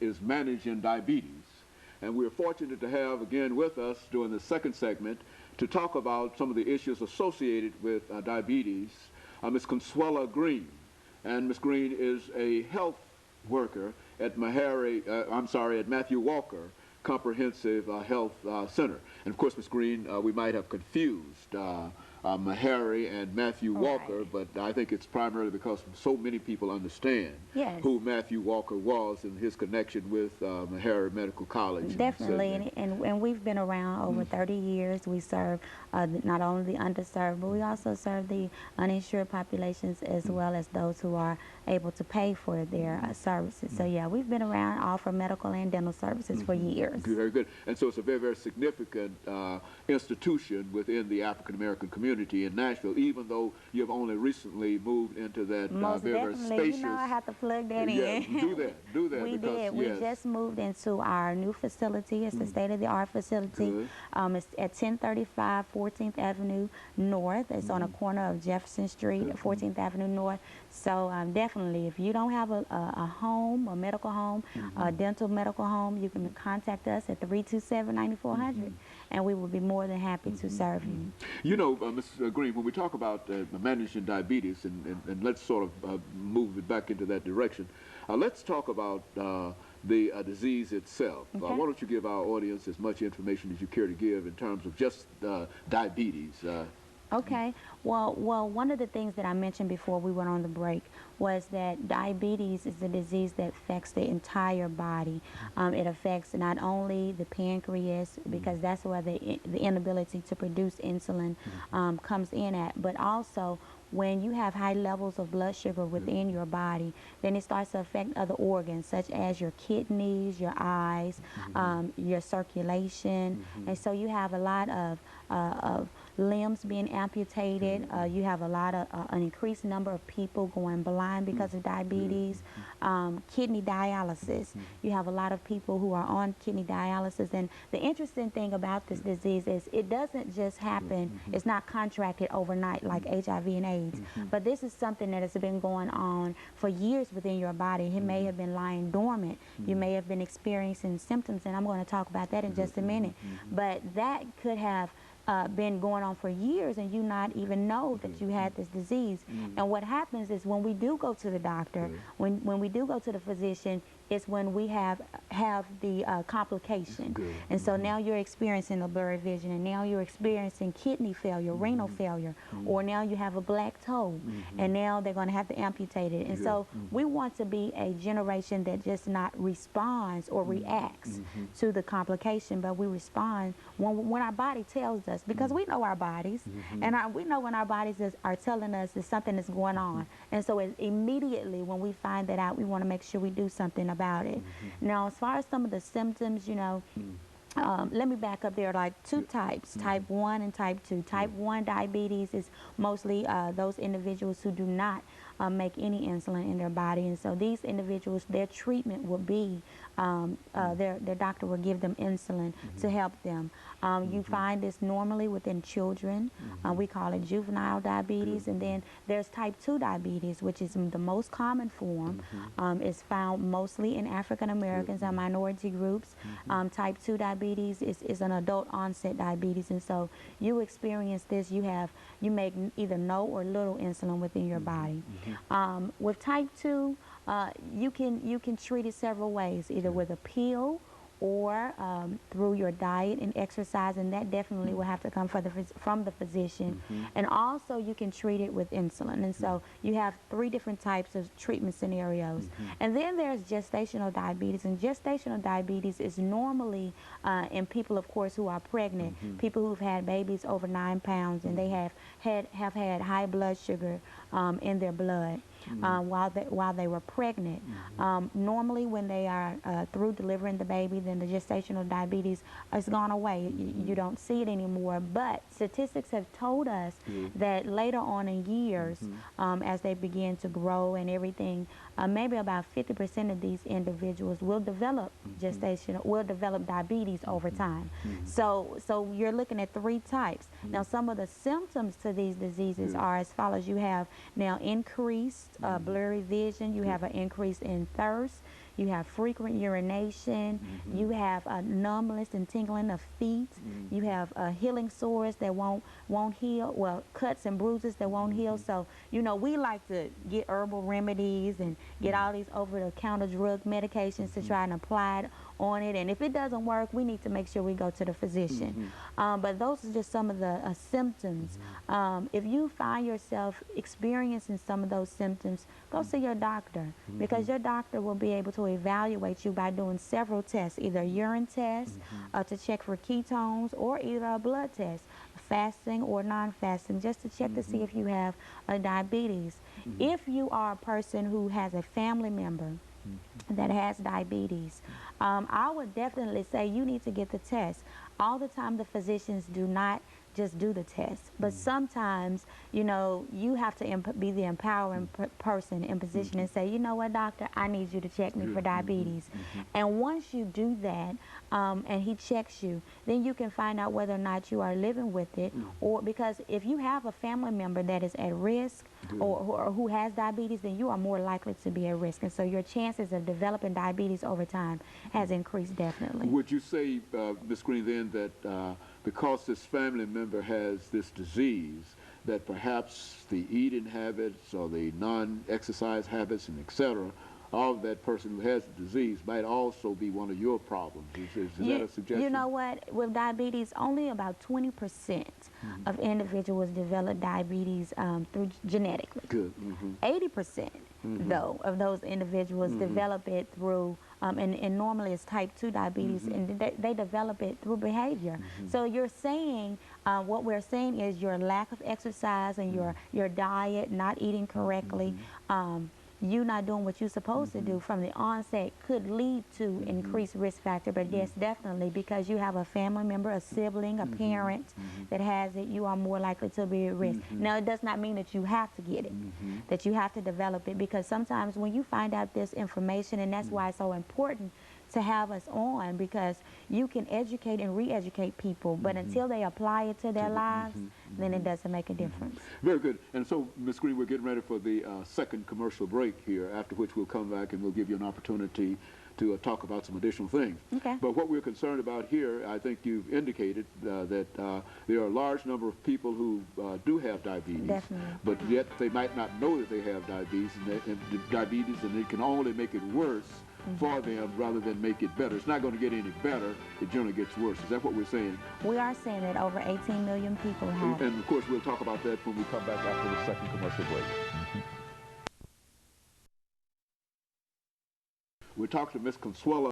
is managing diabetes. And we're fortunate to have again with us during the second segment to talk about some of the issues associated with diabetes, Ms. Consuela Green. And Ms. Green is a health worker at Matthew Walker Comprehensive Health Center. And of course, Ms. Green, we might have confused Meharry and Matthew Walker, but I think it's primarily because so many people understand who Matthew Walker was and his connection with Meharry Medical College. Definitely, and we've been around over 30 years. We serve not only the underserved, but we also serve the uninsured populations as well as those who are able to pay for their services. So yeah, we've been around, offer medical and dental services for years. Very good. And so it's a very, very significant institution within the African American community in Nashville, even though you've only recently moved into that very spacious. You know, I have to plug that in. Do that. We did. We just moved into our new facility. It's a state-of-the-art facility. It's at 1035 14th Avenue North. It's on a corner of Jefferson Street, 14th Avenue North. So definitely, if you don't have a home, a medical home, a dental medical home, you can contact us at 327-9400, and we will be more than happy to serve you. You know, Ms. Green, when we talk about managing diabetes, and let's sort of move it back into that direction, let's talk about the disease itself. Why don't you give our audience as much information as you care to give in terms of just diabetes? Okay. Well, one of the things that I mentioned before we went on the break was that diabetes is a disease that affects the entire body. It affects not only the pancreas, because that's where the inability to produce insulin comes in at, but also when you have high levels of blood sugar within your body, then it starts to affect other organs, such as your kidneys, your eyes, your circulation. And so you have a lot of limbs being amputated. You have a lot of an increased number of people going blind because of diabetes. Kidney dialysis. You have a lot of people who are on kidney dialysis. And the interesting thing about this disease is it doesn't just happen. It's not contracted overnight like HIV and AIDS. But this is something that has been going on for years within your body. It may have been lying dormant. You may have been experiencing symptoms, and I'm going to talk about that in just a minute. But that could have been going on for years and you not even know that you had this disease. And what happens is when we do go to the doctor, when we do go to the physician, it's when we have the complication. And so now you're experiencing a blurred vision, and now you're experiencing kidney failure, renal failure, or now you have a black toe, and now they're going to have to amputate it. And so we want to be a generation that just not responds or reacts to the complication, but we respond when our body tells us, because we know our bodies, and we know when our bodies are telling us that something is going on. And so immediately when we find that out, we want to make sure we do something about it. Now, as far as some of the symptoms, you know, let me back up. There are like two types, type 1 and type 2. Type 1 diabetes is mostly those individuals who do not make any insulin in their body. And so these individuals, their treatment will be, their doctor will give them insulin to help them. You find this normally within children. We call it juvenile diabetes. And then there's type 2 diabetes, which is the most common form. It's found mostly in African Americans and minority groups. Type 2 diabetes is an adult onset diabetes. And so you experience this, you make either no or little insulin within your body. With type 2, you can treat it several ways, either with a pill or through your diet and exercise, and that definitely will have to come from the physician. And also you can treat it with insulin. And so you have 3 different types of treatment scenarios. And then there's gestational diabetes, and gestational diabetes is normally in people, of course, who are pregnant, people who've had babies over 9 pounds, and they have had high blood sugar in their blood. While they were pregnant. Normally when they are through delivering the baby, then the gestational diabetes has gone away. You don't see it anymore, but statistics have told us that later on in years, as they begin to grow and everything, maybe about 50% of these individuals will develop diabetes over time. So you're looking at 3 types. Now, some of the symptoms to these diseases are as follows. You have Now, increased blurry vision, you have an increase in thirst, you have frequent urination, you have numbness and tingling of feet, you have healing sores that won't heal, well, cuts and bruises that won't heal. So, you know, we like to get herbal remedies and get all these over-the-counter drug medications to try and apply it on it. And if it doesn't work, we need to make sure we go to the physician. But those are just some of the symptoms. If you find yourself experiencing some of those symptoms, go see your doctor, because your doctor will be able to evaluate you by doing several tests, either a urine test to check for ketones, or either a blood test, fasting or non-fasting, just to check to see if you have diabetes. If you are a person who has a family member that has diabetes, I would definitely say you need to get the test. All the time the physicians do not just do the test, but sometimes, you know, you have to be the empowering person in position and say, you know what, doctor, I need you to check me for diabetes. And once you do that, and he checks you, then you can find out whether or not you are living with it, or because if you have a family member that is at risk or who has diabetes, then you are more likely to be at risk. And so your chances of developing diabetes over time has increased definitely. Would you say, Ms. Green, then that because this family member has this disease, that perhaps the eating habits or the non-exercise habits and etc. of that person who has the disease might also be one of your problems? Is that a suggestion? You know what? With diabetes, only about 20% of individuals develop diabetes through genetically. Good. 80% though of those individuals develop it through, and normally it's type 2 diabetes, and they develop it through behavior. So you're saying, what we're saying is your lack of exercise and your diet, not eating correctly, you not doing what you're supposed to do from the onset could lead to increased risk factor. But yes, definitely, because you have a family member, a sibling, a parent that has it, you are more likely to be at risk. Now, it does not mean that you have to get it, that you have to develop it, because sometimes when you find out this information, and that's why it's so important to have us on, because you can educate and re-educate people, but until they apply it to their lives, then it doesn't make a difference. Very good. And so, Ms. Green, we're getting ready for the second commercial break here, after which we'll come back and we'll give you an opportunity to talk about some additional things. Okay. But what we're concerned about here, I think you've indicated that there are a large number of people who do have diabetes. Definitely. But yet they might not know that they have diabetes, and it can only make it worse for them rather than make it better. It's not going to get any better. It generally gets worse. Is that what we're saying? We are saying that over 18 million people have. And of course, we'll talk about that when we come back after the second commercial break. We're talking to Ms. Consuela